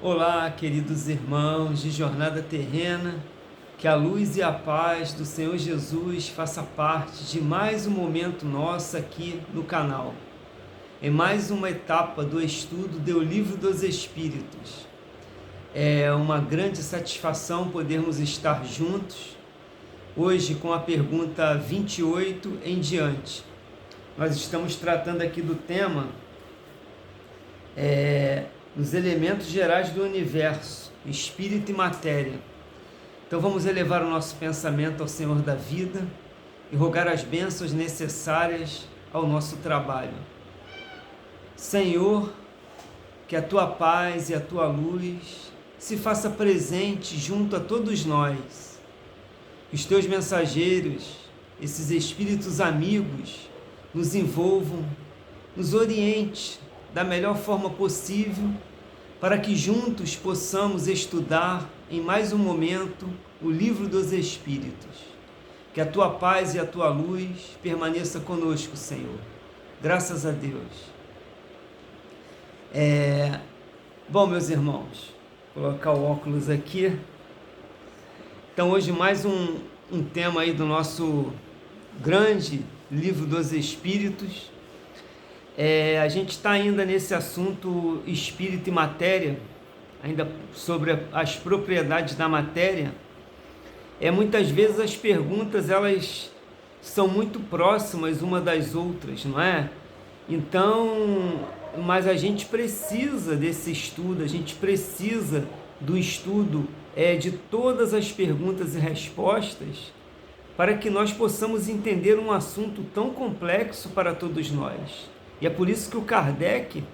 Olá, queridos irmãos de jornada terrena, que a luz e a paz do Senhor Jesus faça parte de mais um momento nosso aqui no canal. Em mais uma etapa do estudo do Livro dos Espíritos. É uma grande satisfação podermos estar juntos, hoje com a pergunta 28 em diante. Nós estamos tratando aqui do tema os elementos gerais do universo, espírito e matéria. Então vamos elevar o nosso pensamento ao Senhor da vida e rogar as bênçãos necessárias ao nosso trabalho. Senhor, que a Tua paz e a Tua luz se faça presente junto a todos nós. Os Teus mensageiros, esses espíritos amigos, nos envolvam, nos oriente da melhor forma possível, para que juntos possamos estudar em mais um momento o Livro dos Espíritos. Que a Tua paz e a Tua luz permaneça conosco, Senhor. Graças a Deus. Bom, meus irmãos, vou colocar o óculos aqui. Então hoje mais um tema aí do nosso grande Livro dos Espíritos. A gente está ainda nesse assunto espírito e matéria, ainda sobre as propriedades da matéria. Muitas vezes as perguntas elas são muito próximas uma das outras, não é? Então, mas a gente precisa desse estudo, a gente precisa do estudo de todas as perguntas e respostas, para que nós possamos entender um assunto tão complexo para todos nós. E é por isso que o Kardec,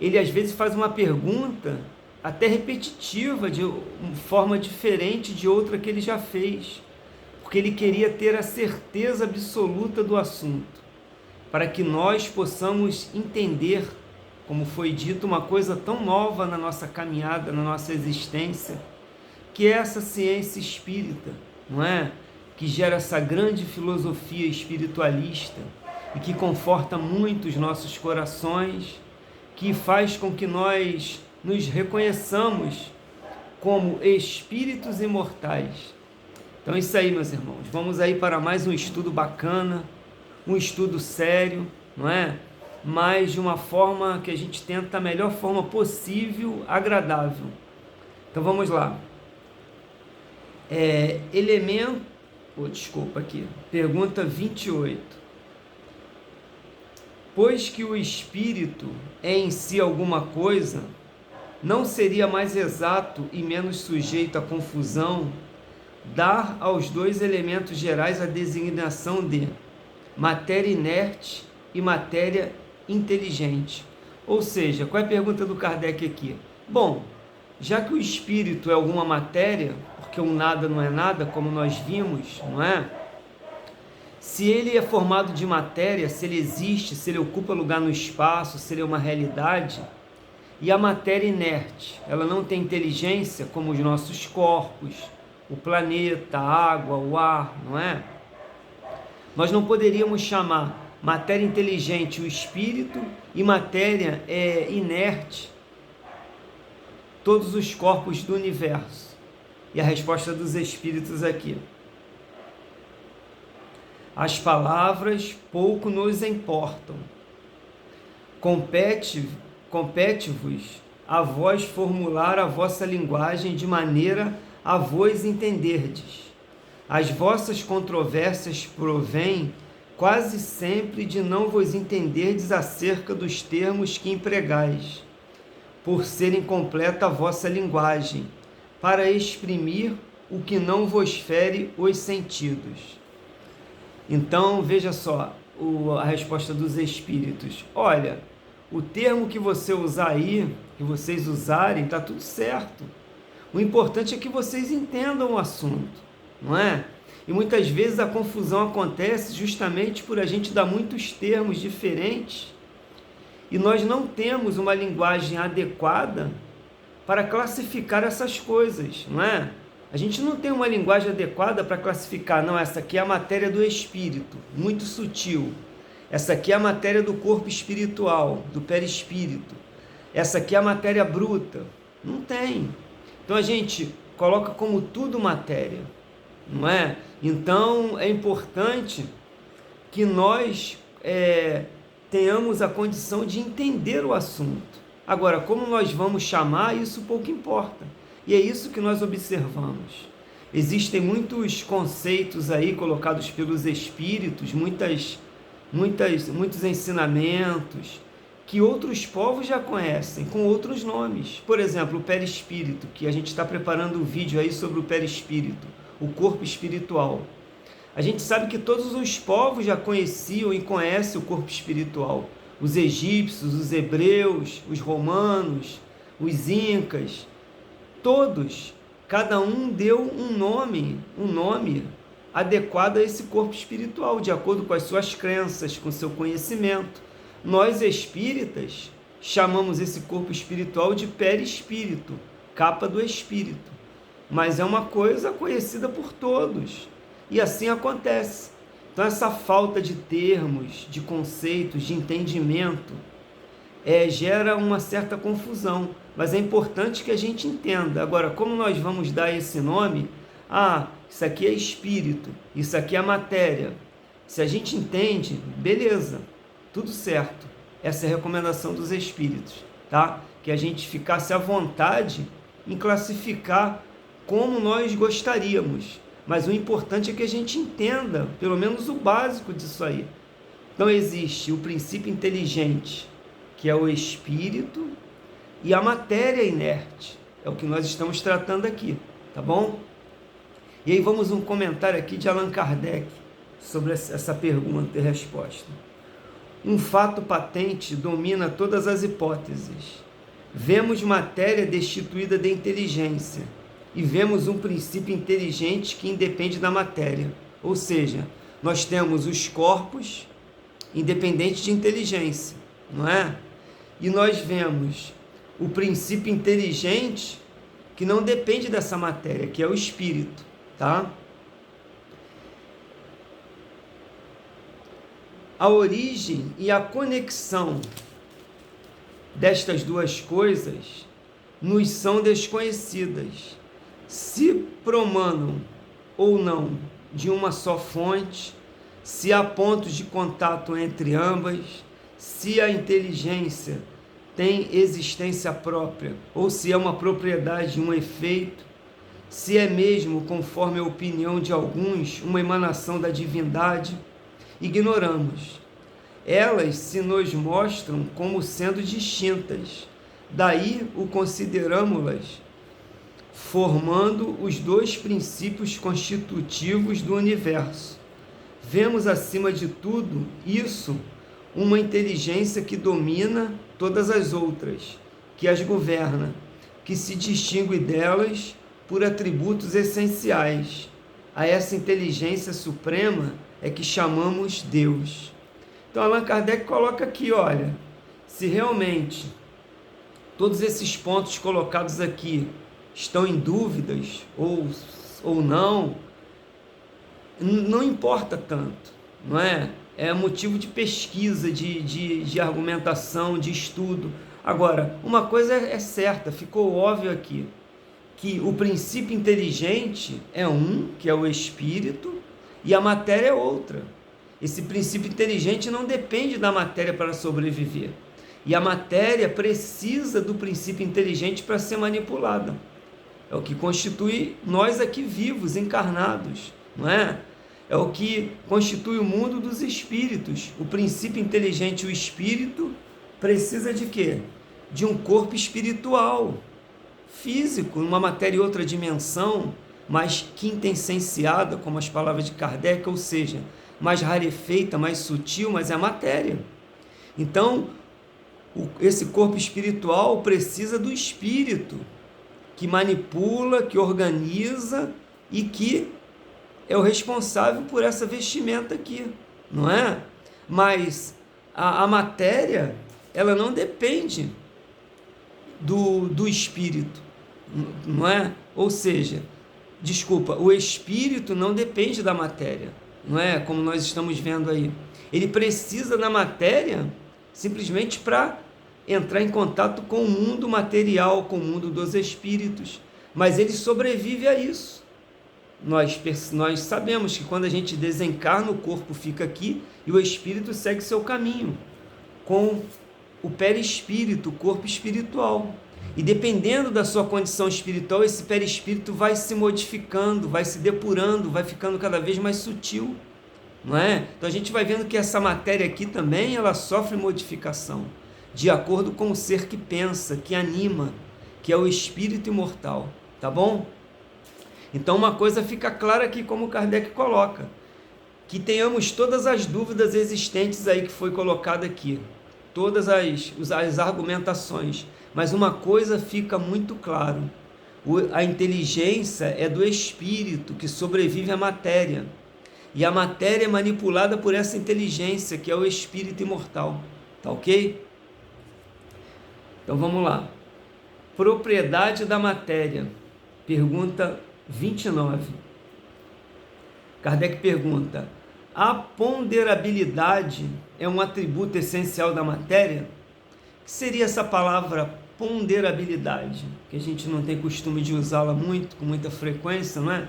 ele às vezes faz uma pergunta até repetitiva, de forma diferente de outra que ele já fez, porque ele queria ter a certeza absoluta do assunto, para que nós possamos entender, como foi dito, uma coisa tão nova na nossa caminhada, na nossa existência, que é essa ciência espírita, não é? Que gera essa grande filosofia espiritualista, e que conforta muito os nossos corações, que faz com que nós nos reconheçamos como espíritos imortais. Então é isso aí, meus irmãos. Vamos aí para mais um estudo bacana, um estudo sério, não é? Mas de uma forma que a gente tenta a melhor forma possível, agradável. Então vamos lá. Pergunta 28. Pois que o espírito é em si alguma coisa, não seria mais exato e menos sujeito à confusão dar aos dois elementos gerais a designação de matéria inerte e matéria inteligente? Ou seja, qual é a pergunta do Kardec aqui? Bom, já que o espírito é alguma matéria, porque um nada não é nada, como nós vimos, não é? Se ele é formado de matéria, se ele existe, se ele ocupa lugar no espaço, se ele é uma realidade, e a matéria inerte, ela não tem inteligência como os nossos corpos, o planeta, a água, o ar, não é? Nós não poderíamos chamar matéria inteligente o espírito e matéria inerte todos os corpos do universo. E a resposta dos espíritos aqui: as palavras pouco nos importam. Compete-vos a vós formular a vossa linguagem de maneira a vos entenderdes. As vossas controvérsias provêm quase sempre de não vos entenderdes acerca dos termos que empregais, por ser incompleta a vossa linguagem, para exprimir o que não vos fere os sentidos. Então, veja só a resposta dos espíritos. Olha, o termo que você usar aí, que vocês usarem, está tudo certo. O importante é que vocês entendam o assunto, não é? E muitas vezes a confusão acontece justamente por a gente dar muitos termos diferentes e nós não temos uma linguagem adequada para classificar essas coisas, não é? A gente não tem uma linguagem adequada para classificar, não, essa aqui é a matéria do espírito, muito sutil. Essa aqui é a matéria do corpo espiritual, do perispírito. Essa aqui é a matéria bruta, Não tem. Então a gente coloca como tudo matéria, não é? Então é importante que nós tenhamos a condição de entender o assunto. Agora, como nós vamos chamar, isso pouco importa. E é isso que nós observamos. Existem muitos conceitos aí colocados pelos espíritos, muitos ensinamentos que outros povos já conhecem, com outros nomes. Por exemplo, o perispírito, que a gente está preparando um vídeo aí sobre o perispírito, o corpo espiritual. A gente sabe que todos os povos já conheciam e conhecem o corpo espiritual. Os egípcios, os hebreus, os romanos, os incas, todos, cada um deu um nome adequado a esse corpo espiritual, de acordo com as suas crenças, com seu conhecimento. Nós espíritas chamamos esse corpo espiritual de perispírito, capa do espírito, mas é uma coisa conhecida por todos, e assim acontece. Então essa falta de termos, de conceitos, de entendimento, gera uma certa confusão, mas é importante que a gente entenda. Agora, como nós vamos dar esse nome? Isso aqui é espírito, isso aqui é matéria. Se a gente entende, beleza, tudo certo. Essa é a recomendação dos espíritos, tá? Que a gente ficasse à vontade em classificar como nós gostaríamos. Mas o importante é que a gente entenda, pelo menos o básico disso aí. Então existe o princípio inteligente, que é o espírito, e a matéria inerte, é o que nós estamos tratando aqui, tá bom? E aí vamos um comentário aqui de Allan Kardec sobre essa pergunta e resposta. Um fato patente domina todas as hipóteses. Vemos matéria destituída de inteligência e vemos um princípio inteligente que independe da matéria. Ou seja, nós temos os corpos independentes de inteligência, não é? E nós vemos o princípio inteligente que não depende dessa matéria, que é o espírito, tá? A origem e a conexão destas duas coisas nos são desconhecidas. Se promanam ou não de uma só fonte, se há pontos de contato entre ambas, se a inteligência tem existência própria, ou se é uma propriedade, um efeito, se é mesmo, conforme a opinião de alguns, uma emanação da divindade, ignoramos. Elas se nos mostram como sendo distintas, daí o consideramos-las formando os dois princípios constitutivos do universo. Vemos, acima de tudo, isso, uma inteligência que domina todas as outras, que as governa, que se distingue delas por atributos essenciais. A essa inteligência suprema é que chamamos Deus. Então Allan Kardec coloca aqui, olha, se realmente todos esses pontos colocados aqui estão em dúvidas ou não, não importa tanto, não é? É motivo de pesquisa, de argumentação, de estudo. Agora, uma coisa é certa, ficou óbvio aqui, que o princípio inteligente é um, que é o espírito, e a matéria é outra. Esse princípio inteligente não depende da matéria para sobreviver. E a matéria precisa do princípio inteligente para ser manipulada. É o que constitui nós aqui vivos, encarnados, não é? É o que constitui o mundo dos espíritos. O princípio inteligente, o espírito, precisa de quê? De um corpo espiritual, físico, uma matéria e outra dimensão, mais quintessenciada, como as palavras de Kardec, ou seja, mais rarefeita, mais sutil, mas é a matéria. Então, esse corpo espiritual precisa do espírito, que manipula, que organiza e que é o responsável por essa vestimenta aqui, não é? Mas a matéria, ela não depende do espírito, não é? Ou seja, o espírito não depende da matéria, não é? Como nós estamos vendo aí. Ele precisa da matéria simplesmente para entrar em contato com o mundo material, com o mundo dos espíritos, mas ele sobrevive a isso. Nós sabemos que quando a gente desencarna, o corpo fica aqui e o espírito segue seu caminho, com o perispírito, o corpo espiritual. E dependendo da sua condição espiritual, esse perispírito vai se modificando, vai se depurando, vai ficando cada vez mais sutil, não é? Então a gente vai vendo que essa matéria aqui também, ela sofre modificação, de acordo com o ser que pensa, que anima, que é o espírito imortal, tá bom? Então uma coisa fica clara aqui, como Kardec coloca, que tenhamos todas as dúvidas existentes aí que foi colocada aqui, todas as argumentações, mas uma coisa fica muito claro: a inteligência é do espírito que sobrevive à matéria, e a matéria é manipulada por essa inteligência que é o espírito imortal, tá ok? Então vamos lá. Propriedade da matéria, pergunta 29. Kardec pergunta: a ponderabilidade é um atributo essencial da matéria? O que seria essa palavra ponderabilidade? Que a gente não tem costume de usá-la muito, com muita frequência, não é?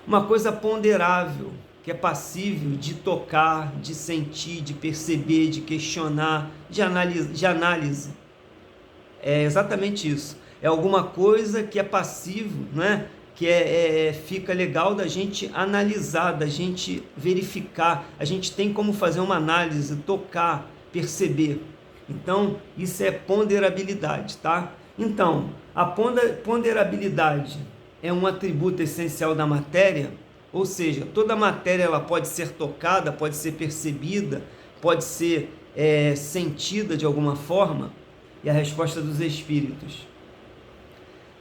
Uma coisa ponderável, que é passível de tocar, de sentir, de perceber, de questionar, de análise. É exatamente isso. É alguma coisa que é passível, não é? Que fica legal da gente analisar, da gente verificar. A gente tem como fazer uma análise, tocar, perceber. Então, isso é ponderabilidade, tá? Então, a ponderabilidade é um atributo essencial da matéria, ou seja, toda matéria ela pode ser tocada, pode ser percebida, pode ser sentida de alguma forma. E a resposta dos espíritos: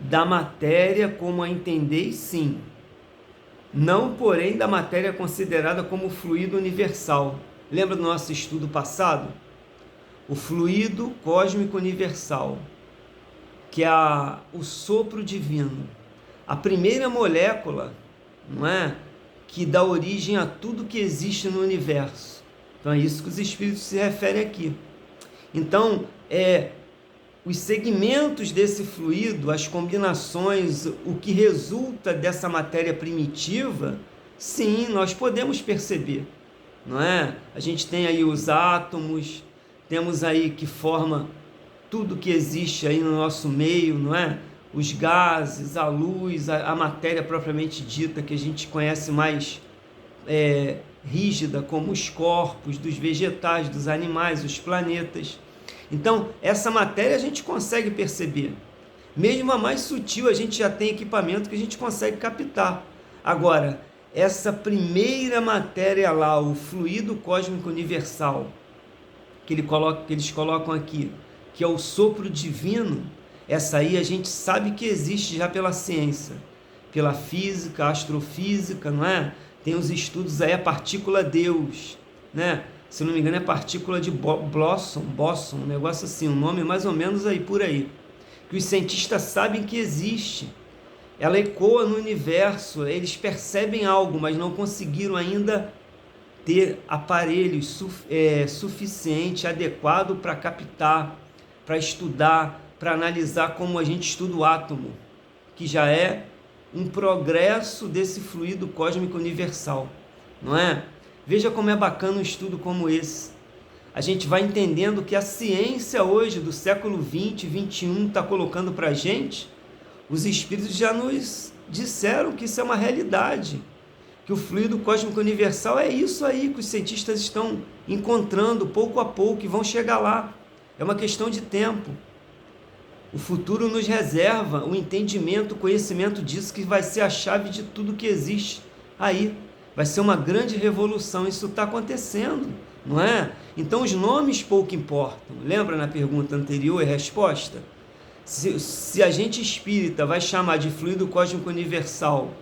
da matéria como a entendeis, sim. Não, porém, da matéria considerada como fluido universal. Lembra do nosso estudo passado? O fluido cósmico universal, que é o sopro divino. A primeira molécula, não é? Que dá origem a tudo que existe no universo. Então é isso que os espíritos se referem aqui. Então, os segmentos desse fluido, as combinações, o que resulta dessa matéria primitiva, sim, nós podemos perceber, não é? A gente tem aí os átomos, temos aí que forma tudo que existe aí no nosso meio, não é? Os gases, a luz, a matéria propriamente dita, que a gente conhece mais rígida, como os corpos dos vegetais, dos animais, os planetas. Então, essa matéria a gente consegue perceber. Mesmo a mais sutil, a gente já tem equipamento que a gente consegue captar. Agora, essa primeira matéria lá, o fluido cósmico universal, que eles colocam aqui, que é o sopro divino, essa aí a gente sabe que existe já pela ciência, pela física, astrofísica, não é? Tem os estudos aí, a partícula Deus, né? Se não me engano é partícula de Bosson, um negócio assim, um nome mais ou menos aí por aí, que os cientistas sabem que existe, ela ecoa no universo, eles percebem algo, mas não conseguiram ainda ter aparelhos suficiente, adequado para captar, para estudar, para analisar como a gente estuda o átomo, que já é um progresso desse fluido cósmico universal, não é? Veja como é bacana um estudo como esse. A gente vai entendendo que a ciência hoje, do século 20, 21, está colocando para a gente. Os espíritos já nos disseram que isso é uma realidade, que o fluido cósmico universal é isso aí que os cientistas estão encontrando pouco a pouco e vão chegar lá. É uma questão de tempo. O futuro nos reserva o entendimento, o conhecimento disso, que vai ser a chave de tudo que existe aí. Vai ser uma grande revolução, isso está acontecendo, não é? Então os nomes pouco importam. Lembra na pergunta anterior e resposta? Se a gente espírita vai chamar de fluido cósmico universal,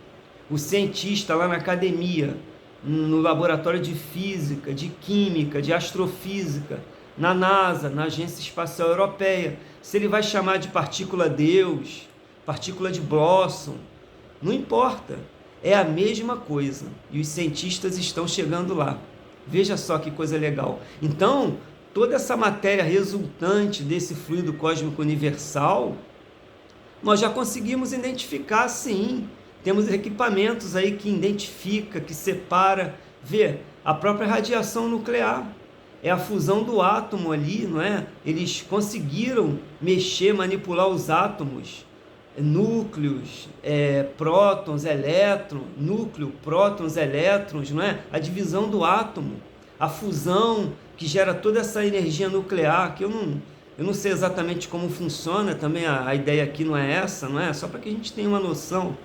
o cientista lá na academia, no laboratório de física, de química, de astrofísica, na NASA, na Agência Espacial Europeia, se ele vai chamar de partícula Deus, partícula de Bosson, não importa. É a mesma coisa, e os cientistas estão chegando lá. Veja só que coisa legal. Então, toda essa matéria resultante desse fluido cósmico universal, nós já conseguimos identificar, sim. Temos equipamentos aí que identifica, que separa. Vê, a própria radiação nuclear é a fusão do átomo ali, não é? Eles conseguiram mexer, manipular os átomos, núcleos, prótons, elétrons, núcleo, prótons, elétrons, não é? A divisão do átomo, a fusão que gera toda essa energia nuclear, que eu não sei exatamente como funciona, também a ideia aqui não é essa, não é? Só para que a gente tenha uma noção.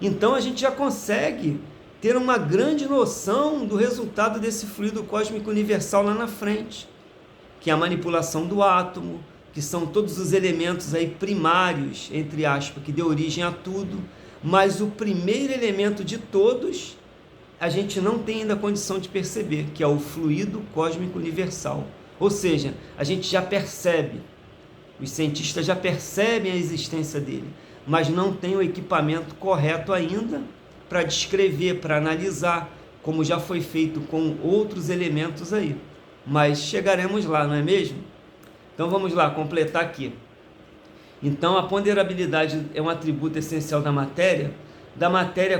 Então a gente já consegue ter uma grande noção do resultado desse fluido cósmico universal lá na frente, que é a manipulação do átomo, que são todos os elementos aí primários, entre aspas, que deu origem a tudo, mas o primeiro elemento de todos, a gente não tem ainda condição de perceber, que é o fluido cósmico universal. Ou seja, a gente já percebe, os cientistas já percebem a existência dele, mas não tem o equipamento correto ainda para descrever, para analisar, como já foi feito com outros elementos aí. Mas chegaremos lá, não é mesmo? Então vamos lá, completar aqui. Então a ponderabilidade é um atributo essencial da matéria,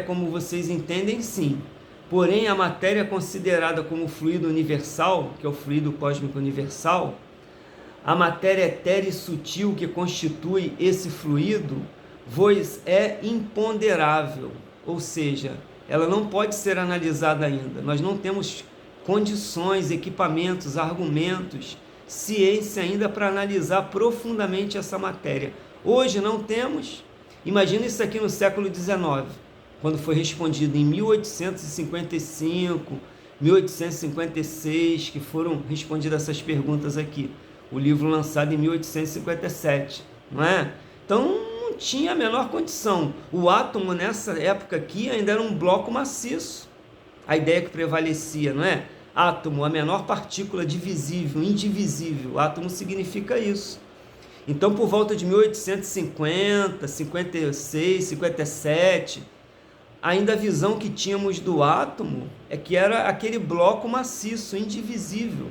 como vocês entendem, sim. Porém, a matéria considerada como fluido universal, que é o fluido cósmico universal, a matéria etérea e sutil que constitui esse fluido, vos é imponderável, ou seja, ela não pode ser analisada ainda. Nós não temos condições, equipamentos, argumentos, ciência ainda para analisar profundamente essa matéria. Hoje não temos. Imagina isso aqui no século XIX, quando foi respondido em 1855, 1856, que foram respondidas essas perguntas aqui. O livro lançado em 1857, não é? Então, não tinha a menor condição. O átomo, nessa época aqui, ainda era um bloco maciço. A ideia que prevalecia, não é? Átomo, a menor partícula divisível, indivisível. Átomo significa isso. Então, por volta de 1850, 56, 57, ainda a visão que tínhamos do átomo é que era aquele bloco maciço, indivisível,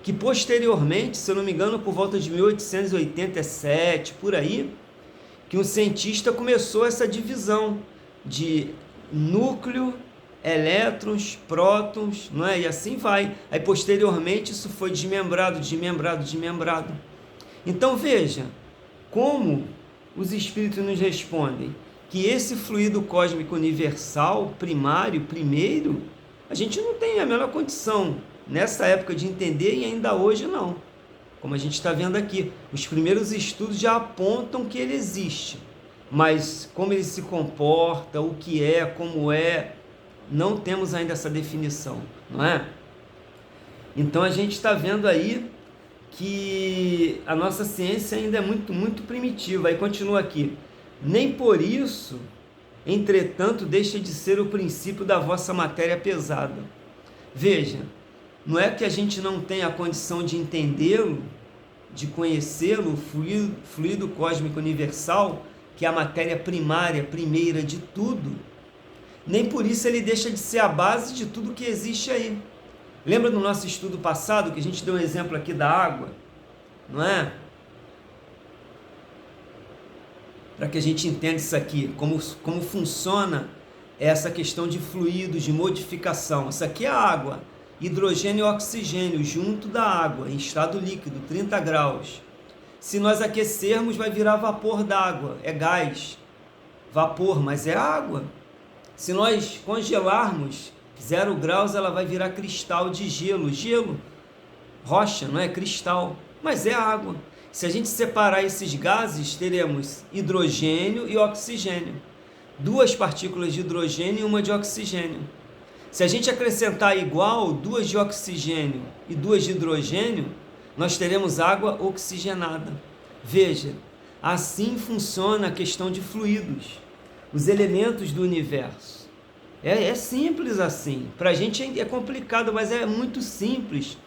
que posteriormente, se eu não me engano, por volta de 1887, por aí, que um cientista começou essa divisão de núcleo, elétrons, prótons, não é? E assim vai. Aí posteriormente isso foi desmembrado. Então veja como os espíritos nos respondem que esse fluido cósmico universal, primário, primeiro, a gente não tem a menor condição nessa época de entender e ainda hoje não. Como a gente está vendo aqui, os primeiros estudos já apontam que ele existe, mas como ele se comporta, o que é, como é, não temos ainda essa definição, não é? Então a gente está vendo aí que a nossa ciência ainda é muito, muito primitiva. Aí continua aqui: nem por isso, entretanto, deixa de ser o princípio da vossa matéria pesada. Veja, não é que a gente não tem a condição de entendê-lo, de conhecê-lo, o fluido cósmico universal, que é a matéria primária, primeira de tudo, nem por isso ele deixa de ser a base de tudo que existe aí. Lembra do nosso estudo passado, que a gente deu um exemplo aqui da água, não é? Para que a gente entenda isso aqui, como funciona essa questão de fluidos, de modificação. Isso aqui é a água, hidrogênio e oxigênio junto da água, em estado líquido, 30 graus. Se nós aquecermos, vai virar vapor d'água, é gás, vapor, mas é água. Se nós congelarmos, 0 graus, ela vai virar cristal de gelo, rocha, não é? Cristal, mas é água. Se a gente separar esses gases, teremos hidrogênio e oxigênio. 2 partículas de hidrogênio e uma de oxigênio. Se a gente acrescentar igual 2 de oxigênio e 2 de hidrogênio, nós teremos água oxigenada. Veja, assim funciona a questão de fluidos, os elementos do universo. É simples assim. Para a gente é complicado, mas é muito simples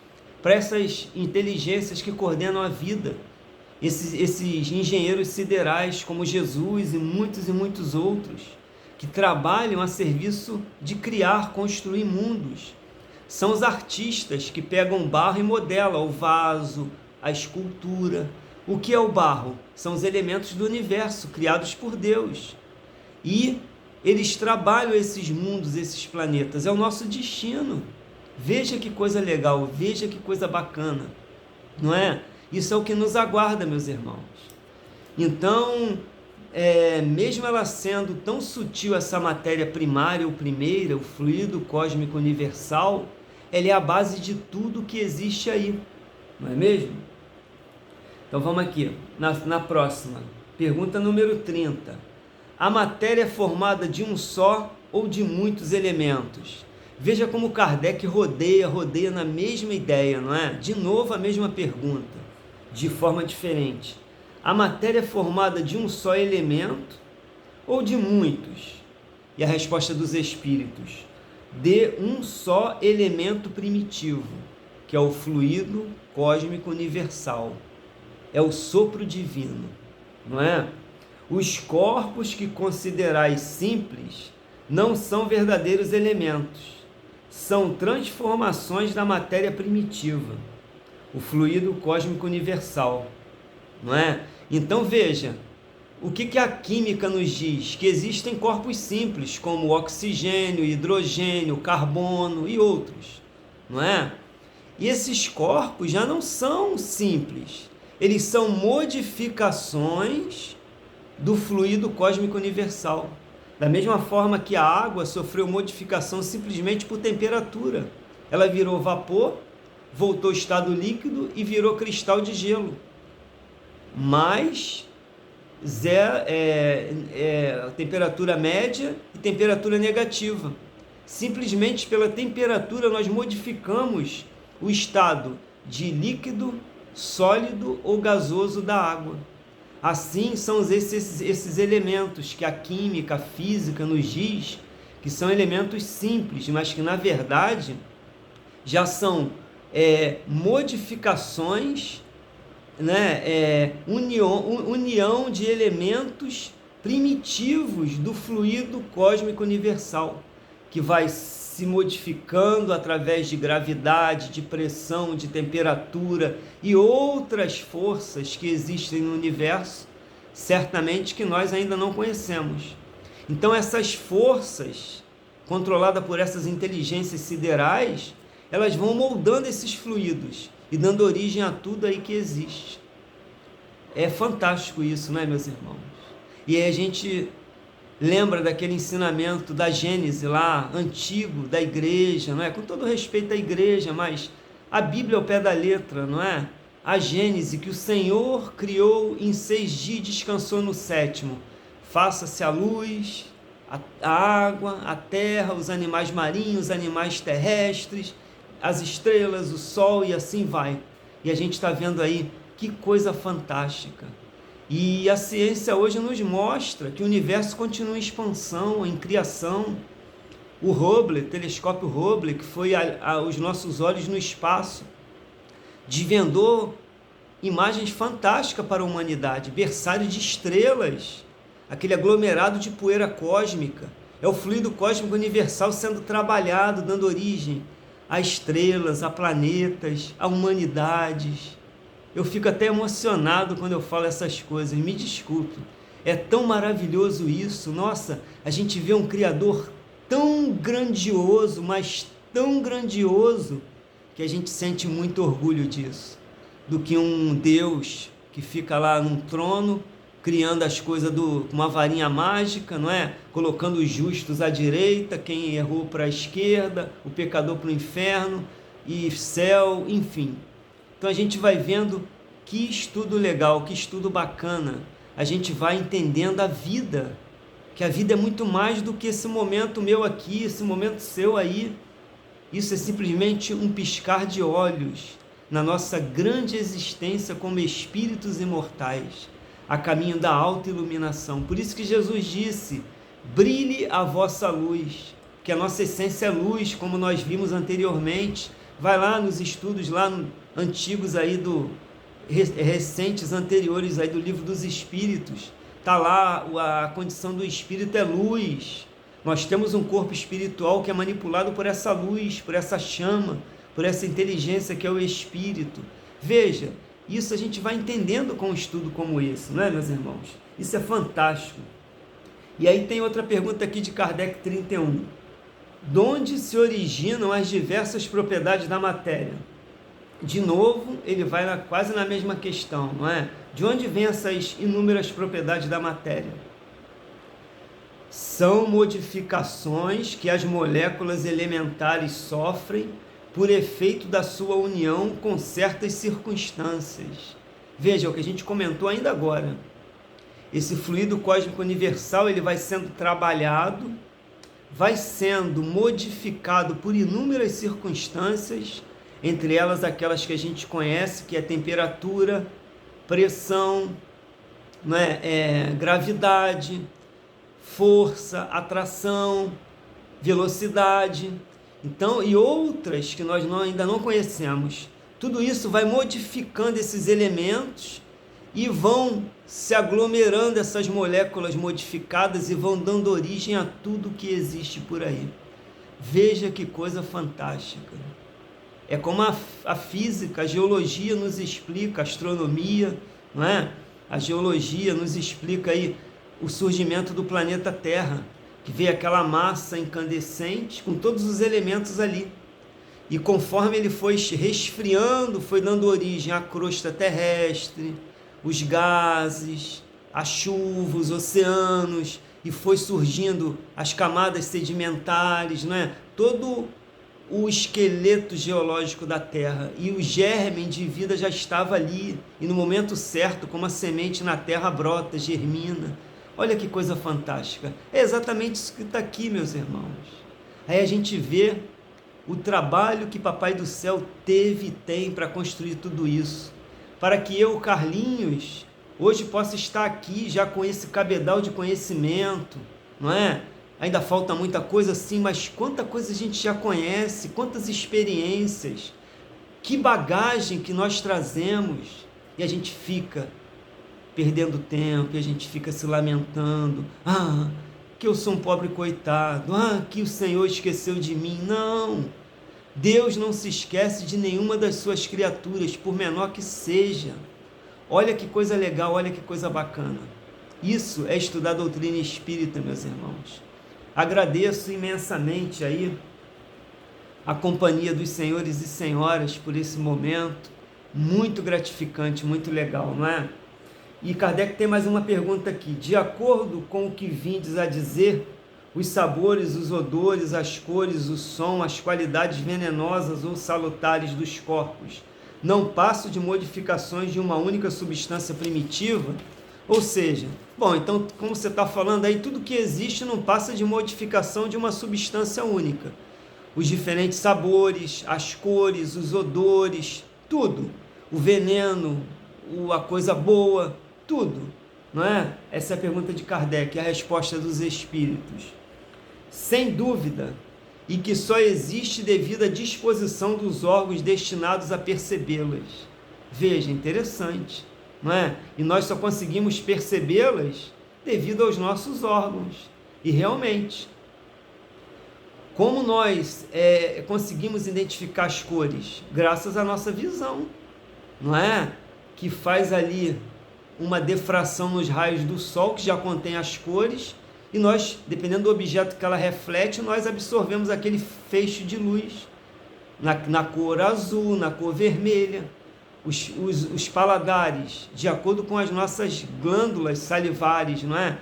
para essas inteligências que coordenam a vida. Esses engenheiros siderais como Jesus e muitos outros, que trabalham a serviço de criar, construir mundos. São os artistas que pegam barro e modelam o vaso, a escultura. O que é o barro? São os elementos do universo criados por Deus. E eles trabalham esses mundos, esses planetas. É o nosso destino. Veja que coisa legal, veja que coisa bacana, não é? Isso é o que nos aguarda, meus irmãos. Então, mesmo ela sendo tão sutil, essa matéria primária ou primeira, o fluido cósmico universal, ela é a base de tudo que existe aí, não é mesmo? Então vamos aqui, na próxima, pergunta número 30. A matéria é formada de um só ou de muitos elementos? Veja como Kardec rodeia na mesma ideia, não é? De novo a mesma pergunta, de forma diferente. A matéria é formada de um só elemento ou de muitos? E a resposta dos espíritos: de um só elemento primitivo, que é o fluido cósmico universal. É o sopro divino, não é? Os corpos que considerais simples não são verdadeiros elementos, são transformações da matéria primitiva, o fluido cósmico universal, não é? Então veja, o que a química nos diz? Que existem corpos simples, como oxigênio, hidrogênio, carbono e outros, não é? E esses corpos já não são simples, eles são modificações do fluido cósmico universal. Da mesma forma que a água sofreu modificação simplesmente por temperatura. Ela virou vapor, voltou ao estado líquido e virou cristal de gelo. Mas temperatura média e temperatura negativa. Simplesmente pela temperatura nós modificamos o estado de líquido, sólido ou gasoso da água. Assim são esses elementos que a química, a física nos diz que são elementos simples, mas que na verdade já são modificações, né? União de elementos primitivos do fluido cósmico universal, que vai se modificando através de gravidade, de pressão, de temperatura e outras forças que existem no universo, certamente que nós ainda não conhecemos. Então essas forças, controladas por essas inteligências siderais, elas vão moldando esses fluidos e dando origem a tudo aí que existe. É fantástico isso, não é, meus irmãos? E aí a gente lembra daquele ensinamento da Gênese lá, antigo, da igreja, não é? Com todo respeito à igreja, mas a Bíblia ao pé da letra, não é? A Gênese, que o Senhor criou em 6 dias e descansou no 7º. Faça-se a luz, a água, a terra, os animais marinhos, os animais terrestres, as estrelas, o sol e assim vai. E a gente está vendo aí que coisa fantástica. E a ciência hoje nos mostra que o universo continua em expansão, em criação. O Hubble, telescópio Hubble, que foi os nossos olhos no espaço, desvendou imagens fantásticas para a humanidade, berçário de estrelas, aquele aglomerado de poeira cósmica, é o fluido cósmico universal sendo trabalhado, dando origem a estrelas, a planetas, a humanidades. Eu fico até emocionado quando eu falo essas coisas, me desculpe. É tão maravilhoso isso. Nossa, a gente vê um Criador tão grandioso, mas tão grandioso, que a gente sente muito orgulho disso. Do que um Deus que fica lá num trono, criando as coisas com uma varinha mágica, não é? Colocando os justos à direita, quem errou para a esquerda, o pecador para o inferno, e céu, enfim. Então a gente vai vendo que estudo legal, que estudo bacana. A gente vai entendendo a vida, que a vida é muito mais do que esse momento meu aqui, esse momento seu aí. Isso é simplesmente um piscar de olhos na nossa grande existência como espíritos imortais, a caminho da autoiluminação. Por isso que Jesus disse: brilhe a vossa luz, que a nossa essência é luz, como nós vimos anteriormente. Vai lá nos estudos lá antigos aí recentes anteriores aí do Livro dos Espíritos, tá lá, a condição do espírito é luz. Nós temos um corpo espiritual que é manipulado por essa luz, por essa chama, por essa inteligência que é o Espírito. Veja, isso a gente vai entendendo com um estudo como esse, não é, meus irmãos? Isso é fantástico. E aí tem outra pergunta aqui de Kardec 31. De onde se originam as diversas propriedades da matéria? De novo, ele vai quase na mesma questão, não é? De onde vêm essas inúmeras propriedades da matéria? São modificações que as moléculas elementares sofrem por efeito da sua união com certas circunstâncias. Veja, o que a gente comentou ainda agora. Esse fluido cósmico universal, ele vai sendo trabalhado, vai sendo modificado por inúmeras circunstâncias, entre elas aquelas que a gente conhece, que é temperatura, pressão, gravidade, força, atração, velocidade, então, e outras que nós ainda não conhecemos. Tudo isso vai modificando esses elementos e vão se aglomerando essas moléculas modificadas e vão dando origem a tudo que existe por aí. Veja que coisa fantástica. É como a física, a geologia nos explica, a astronomia, não é? A geologia nos explica aí o surgimento do planeta Terra, que veio aquela massa incandescente com todos os elementos ali. E conforme ele foi resfriando, foi dando origem à crosta terrestre, os gases, a chuva, os oceanos, e foi surgindo as camadas sedimentares, não é? Todo o esqueleto geológico da Terra, e o germe de vida já estava ali, e no momento certo, como a semente na terra brota, germina. Olha que coisa fantástica. É exatamente isso que está aqui, meus irmãos. Aí a gente vê o trabalho que Papai do Céu teve e tem para construir tudo isso, para que eu, Carlinhos, hoje possa estar aqui já com esse cabedal de conhecimento, não é? Ainda falta muita coisa sim, mas quanta coisa a gente já conhece, quantas experiências, que bagagem que nós trazemos, e a gente fica perdendo tempo, e a gente fica se lamentando, que eu sou um pobre coitado, que o Senhor esqueceu de mim. Não, Deus não se esquece de nenhuma das suas criaturas, por menor que seja. Olha que coisa legal, olha que coisa bacana. Isso é estudar a doutrina espírita, meus irmãos. Agradeço imensamente aí a companhia dos senhores e senhoras por esse momento, muito gratificante, muito legal, não é? E Kardec tem mais uma pergunta aqui. De acordo com o que vindes a dizer, os sabores, os odores, as cores, o som, as qualidades venenosas ou salutares dos corpos não passam de modificações de uma única substância primitiva? Ou seja, bom, então, como você está falando aí, tudo que existe não passa de modificação de uma substância única. Os diferentes sabores, as cores, os odores, tudo. O veneno, a coisa boa, tudo, não é? Essa é a pergunta de Kardec, a resposta dos espíritos. Sem dúvida, e que só existe devido à disposição dos órgãos destinados a percebê-las. Veja, interessante, não é? E nós só conseguimos percebê-las devido aos nossos órgãos. E realmente, como nós conseguimos identificar as cores? Graças à nossa visão, não é? Que faz ali uma difração nos raios do sol, que já contém as cores, e nós, dependendo do objeto que ela reflete, nós absorvemos aquele feixe de luz, na cor azul, na cor vermelha. Os paladares, de acordo com as nossas glândulas salivares, não é?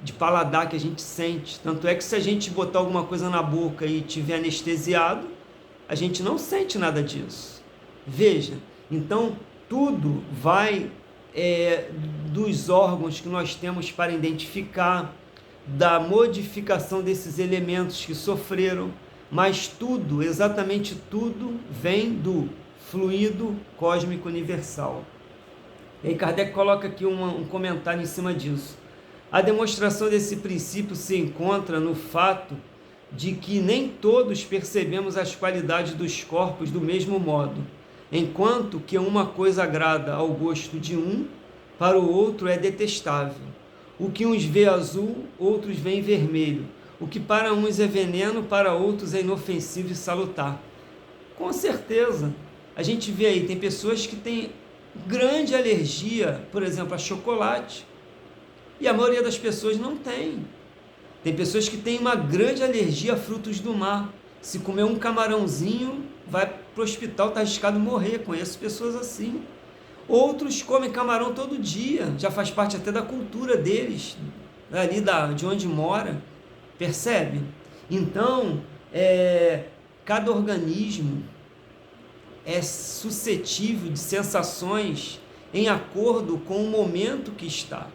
De paladar que a gente sente. Tanto é que se a gente botar alguma coisa na boca e tiver anestesiado, a gente não sente nada disso. Veja, então tudo vai dos órgãos que nós temos para identificar, da modificação desses elementos que sofreram, mas tudo, exatamente tudo, vem do fluido cósmico universal. E aí Kardec coloca aqui um comentário em cima disso. A demonstração desse princípio se encontra no fato de que nem todos percebemos as qualidades dos corpos do mesmo modo, enquanto que uma coisa agrada ao gosto de um, para o outro é detestável. O que uns vê azul, outros veem vermelho. O que para uns é veneno, para outros é inofensivo e salutar. Com certeza. A gente vê aí, tem pessoas que têm grande alergia, por exemplo, a chocolate. E a maioria das pessoas não tem. Tem pessoas que têm uma grande alergia a frutos do mar. Se comer um camarãozinho, vai para o hospital, está arriscado morrer. Conheço pessoas assim. Outros comem camarão todo dia, já faz parte até da cultura deles, ali de onde mora. Percebe? Então, cada organismo é suscetível de sensações em acordo com o momento que está.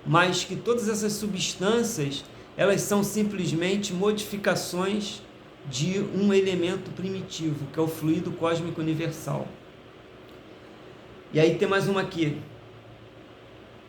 Mas que todas essas substâncias, elas são simplesmente modificações de um elemento primitivo, que é o fluido cósmico universal. E aí tem mais uma aqui.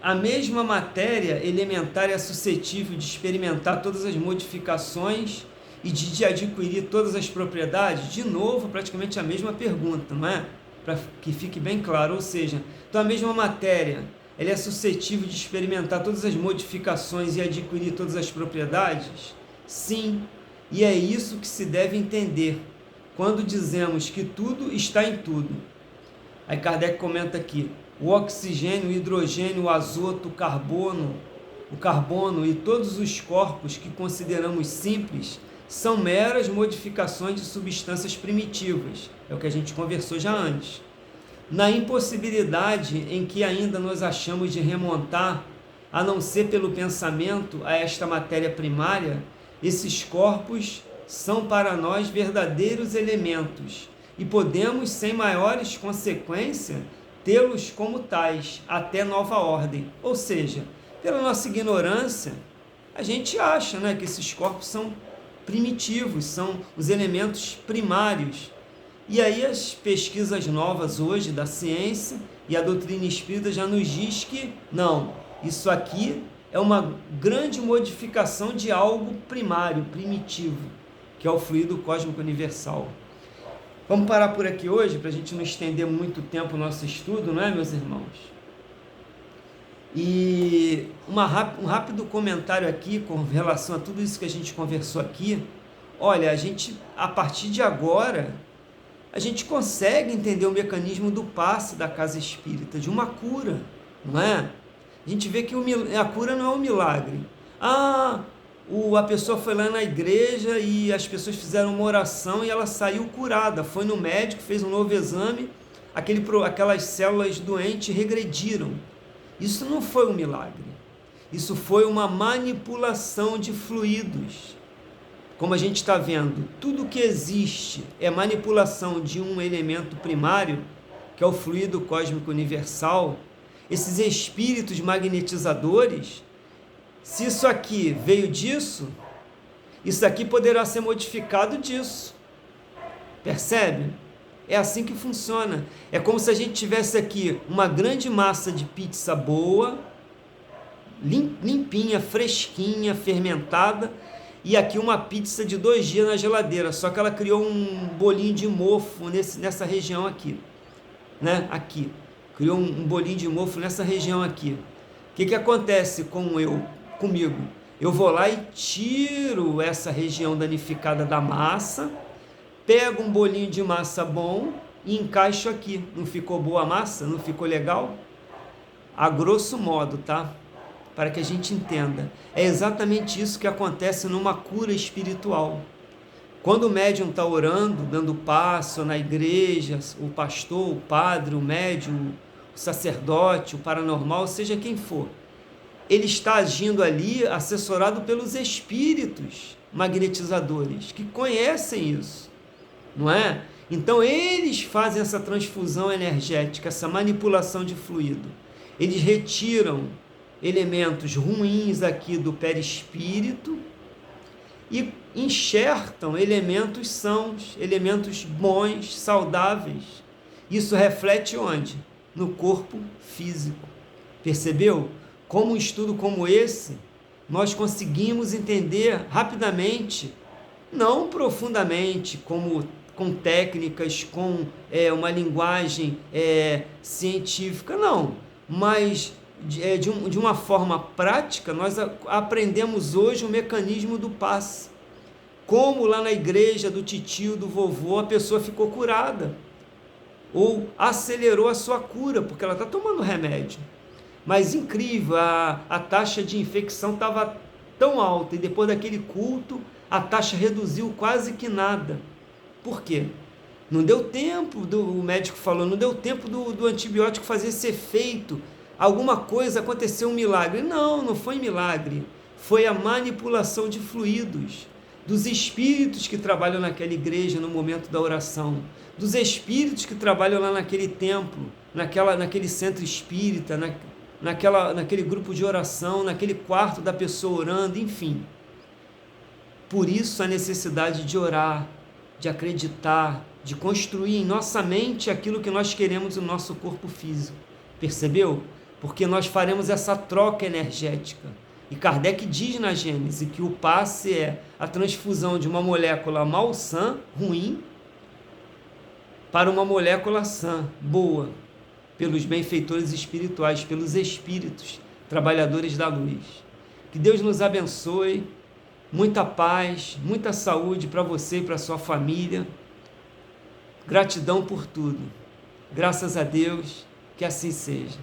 A mesma matéria elementar é suscetível de experimentar todas as modificações e de adquirir todas as propriedades? De novo, praticamente a mesma pergunta, não é? Para que fique bem claro. Ou seja, então a mesma matéria, ela é suscetível de experimentar todas as modificações e adquirir todas as propriedades? Sim, e é isso que se deve entender quando dizemos que tudo está em tudo. Aí Kardec comenta aqui, o oxigênio, o hidrogênio, o azoto, o carbono e todos os corpos que consideramos simples são meras modificações de substâncias primitivas. É o que a gente conversou já antes. Na impossibilidade em que ainda nos achamos de remontar, a não ser pelo pensamento, a esta matéria primária, esses corpos são para nós verdadeiros elementos e podemos, sem maiores consequências, tê-los como tais, até nova ordem. Ou seja, pela nossa ignorância, a gente acha, né, que esses corpos são primitivos, são os elementos primários. E aí as pesquisas novas hoje da ciência e a doutrina espírita já nos diz que não, isso aqui é uma grande modificação de algo primário, primitivo, que é o fluido cósmico universal. Vamos parar por aqui hoje, para a gente não estender muito tempo o nosso estudo, não é, meus irmãos? E um rápido comentário aqui com relação a tudo isso que a gente conversou aqui. Olha, a partir de agora, a gente consegue entender o mecanismo do passe da casa espírita, de uma cura, não é? A gente vê que a cura não é um milagre. A pessoa foi lá na igreja e as pessoas fizeram uma oração e ela saiu curada, foi no médico, fez um novo exame, aquelas células doentes regrediram. Isso não foi um milagre, isso foi uma manipulação de fluidos. Como a gente está vendo, tudo que existe é manipulação de um elemento primário, que é o fluido cósmico universal. Esses espíritos magnetizadores, se isso aqui veio disso, isso aqui poderá ser modificado disso. Percebe? É assim que funciona. É como se a gente tivesse aqui uma grande massa de pizza boa, limpinha, fresquinha, fermentada, e aqui uma pizza de 2 dias na geladeira, só que ela criou um bolinho de mofo nessa região aqui, né? Aqui. Criou um bolinho de mofo nessa região aqui. O que acontece comigo? Eu vou lá e tiro essa região danificada da massa, pego um bolinho de massa bom e encaixo aqui. Não ficou boa a massa? Não ficou legal? A grosso modo, tá? Para que a gente entenda. É exatamente isso que acontece numa cura espiritual. Quando o médium está orando, dando passo na igreja, o pastor, o padre, o médium, o sacerdote, o paranormal, seja quem for, ele está agindo ali assessorado pelos espíritos magnetizadores, que conhecem isso, não é? Então eles fazem essa transfusão energética, essa manipulação de fluido. Eles retiram elementos ruins aqui do perispírito e enxertam elementos sãos, elementos bons, saudáveis. Isso reflete onde? No corpo físico. Percebeu? Como um estudo como esse, nós conseguimos entender rapidamente, não profundamente, como com técnicas, com uma linguagem científica, não, mas de uma forma prática, nós aprendemos hoje o mecanismo do passe. Como lá na igreja do titio, do vovô, a pessoa ficou curada. Ou acelerou a sua cura, porque ela está tomando remédio. Mas incrível, a taxa de infecção estava tão alta, e depois daquele culto, a taxa reduziu quase que nada. Por quê? Não deu tempo, o médico falou, não deu tempo do antibiótico fazer esse efeito. Alguma coisa, aconteceu um milagre. Não, não foi milagre. Foi a manipulação de fluidos, dos espíritos que trabalham naquela igreja no momento da oração, dos espíritos que trabalham lá naquele templo, naquele centro espírita, naquele grupo de oração, naquele quarto da pessoa orando, enfim. Por isso a necessidade de orar, de acreditar, de construir em nossa mente aquilo que nós queremos no nosso corpo físico. Percebeu? Porque nós faremos essa troca energética. E Kardec diz na Gênese que o passe é a transfusão de uma molécula malsã, ruim, para uma molécula sã, boa, pelos benfeitores espirituais, pelos espíritos, trabalhadores da luz. Que Deus nos abençoe, muita paz, muita saúde para você e para sua família. Gratidão por tudo. Graças a Deus, que assim seja.